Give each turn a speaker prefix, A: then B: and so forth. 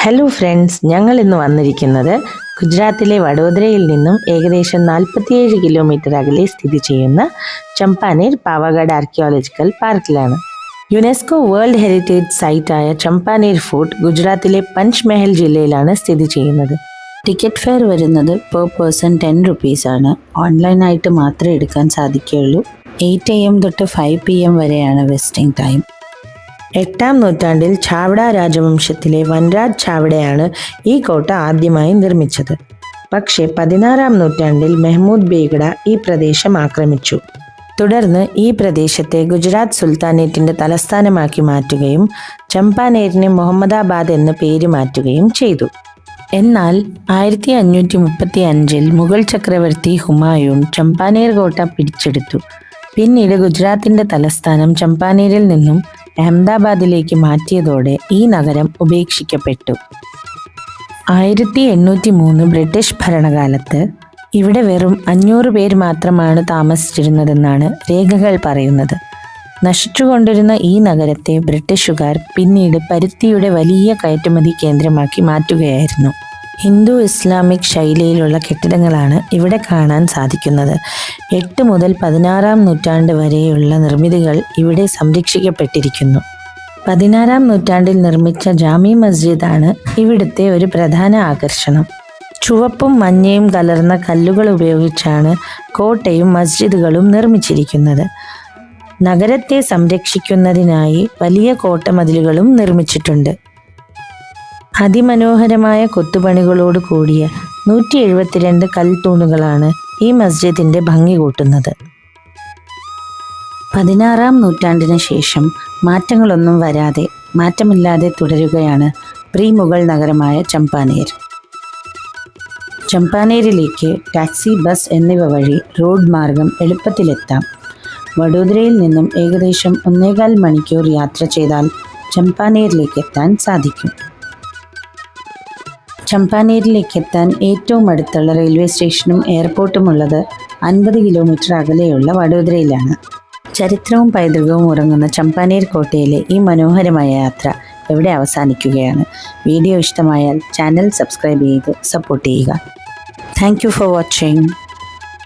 A: Hello friends, ഞങ്ങൾ ഇന്ന് വന്നിരിക്കുന്നത് ഗുജറാത്തിലെ വഡോദരയിൽ നിന്നും ഏകദേശം 47 കിലോമീറ്റർ അകലെ സ്ഥിതി ചെയ്യുന്ന ചമ്പാനേർ Pavagadh archaeological പാർക്കിലാണ്. UNESCO world heritage സൈറ്റായ ചമ്പാനേർ fort ഗുജറാത്തിലെ പഞ്ച്മഹൽ ജില്ലയിലാണ് സ്ഥിതി ചെയ്യുന്നത്.
B: ടിക്കറ്റ് ഫെയർ വരുന്നത് പെർ പേഴ്സൺ 10 റുപ്പീസാണ്. ഓൺലൈനായിട്ട് മാത്രമേ എടുക്കാൻ സാധിക്കുകയുള്ളൂ. 8 AM തൊട്ട് 5 PM വരെയാണ് വിസിറ്റിംഗ് ടൈം.
A: 8-ാം നൂറ്റാണ്ടിൽ ഛാവഡ രാജവംശത്തിലെ വൻരാജ് ഛാവഡയാണ് ഈ കോട്ട ആദ്യമായി നിർമ്മിച്ചത്. പക്ഷേ 16-ാം നൂറ്റാണ്ടിൽ മെഹ്മൂദ് ബേഗഡ ഈ പ്രദേശം ആക്രമിച്ചു. തുടർന്ന് ഈ പ്രദേശത്തെ ഗുജറാത്ത് സുൽത്താനേറ്റിന്റെ തലസ്ഥാനമാക്കി മാറ്റുകയും ചമ്പാനേരിനെ മുഹമ്മദാബാദ് എന്ന് പേര് മാറ്റുകയും ചെയ്തു. എന്നാൽ 1535-ൽ മുഗൾ ചക്രവർത്തി ഹുമായൂൺ ചമ്പാനേർ കോട്ട പിടിച്ചെടുത്തു. പിന്നീട് ഗുജറാത്തിന്റെ തലസ്ഥാനം ചമ്പാനേരിൽ നിന്നും അഹമ്മദാബാദിലേക്ക് മാറ്റിയതോടെ ഈ നഗരം ഉപേക്ഷിക്കപ്പെട്ടു. 1803 ബ്രിട്ടീഷ് ഭരണകാലത്ത് ഇവിടെ വെറും 500 പേർ മാത്രമാണ് താമസിച്ചിരുന്നതെന്നാണ് രേഖകൾ പറയുന്നത്. നശിച്ചുകൊണ്ടിരുന്ന ഈ നഗരത്തെ ബ്രിട്ടീഷുകാർ പിന്നീട് പരുത്തിയുടെ വലിയ കയറ്റുമതി കേന്ദ്രമാക്കി മാറ്റുകയായിരുന്നു. ഹിന്ദു ഇസ്ലാമിക് ശൈലിയിലുള്ള കെട്ടിടങ്ങളാണ് ഇവിടെ കാണാൻ സാധിക്കുന്നത്. 8 മുതൽ 16-ാം നൂറ്റാണ്ട് വരെയുള്ള നിർമ്മിതികൾ ഇവിടെ സംരക്ഷിക്കപ്പെട്ടിരിക്കുന്നു. 16-ാം നൂറ്റാണ്ടിൽ നിർമ്മിച്ച ജാമി മസ്ജിദാണ് ഇവിടുത്തെ ഒരു പ്രധാന ആകർഷണം. ചുവപ്പും മഞ്ഞയും കലർന്ന കല്ലുകൾ ഉപയോഗിച്ചാണ് കോട്ടയും മസ്ജിദുകളും നിർമ്മിച്ചിരിക്കുന്നത്. നഗരത്തെ സംരക്ഷിക്കുന്നതിനായി വലിയ കോട്ടമതിലുകളും നിർമ്മിച്ചിട്ടുണ്ട്. അതിമനോഹരമായ കൊത്തുപണികളോട് കൂടിയ 172 കൽത്തൂണുകളാണ് ഈ മസ്ജിദിന്റെ ഭംഗി കൂട്ടുന്നത്.
B: 16-ാം നൂറ്റാണ്ടിന് ശേഷം മാറ്റങ്ങളൊന്നും വരാതെ മാറ്റമില്ലാതെ തുടരുകയാണ് പ്രീ മുഗൾ നഗരമായ ചമ്പാനേർ. ചമ്പാനേരിലേക്ക് ടാക്സി, ബസ് എന്നിവ വഴി റോഡ് മാർഗം എളുപ്പത്തിലെത്താം. വഡോദരയിൽ നിന്നും ഏകദേശം 1.25 മണിക്കൂർ യാത്ര ചെയ്താൽ ചമ്പാനേരിലേക്ക് എത്താൻ സാധിക്കും. ചമ്പാനേരിലേക്ക് എത്താൻ ഏറ്റവും അടുത്തുള്ള റെയിൽവേ സ്റ്റേഷനും എയർപോർട്ടും ഉള്ളത് 50 കിലോമീറ്റർ അകലെയുള്ള വഡോദരയിലാണ്. ചരിത്രവും പൈതൃകവും ഉറങ്ങുന്ന ചമ്പാനേർ കോട്ടയിലെ ഈ മനോഹരമായ യാത്ര ഇവിടെ അവസാനിക്കുകയാണ്. വീഡിയോ ഇഷ്ടമായാൽ ചാനൽ സബ്സ്ക്രൈബ് ചെയ്ത് സപ്പോർട്ട് ചെയ്യുക. Thank you for watching.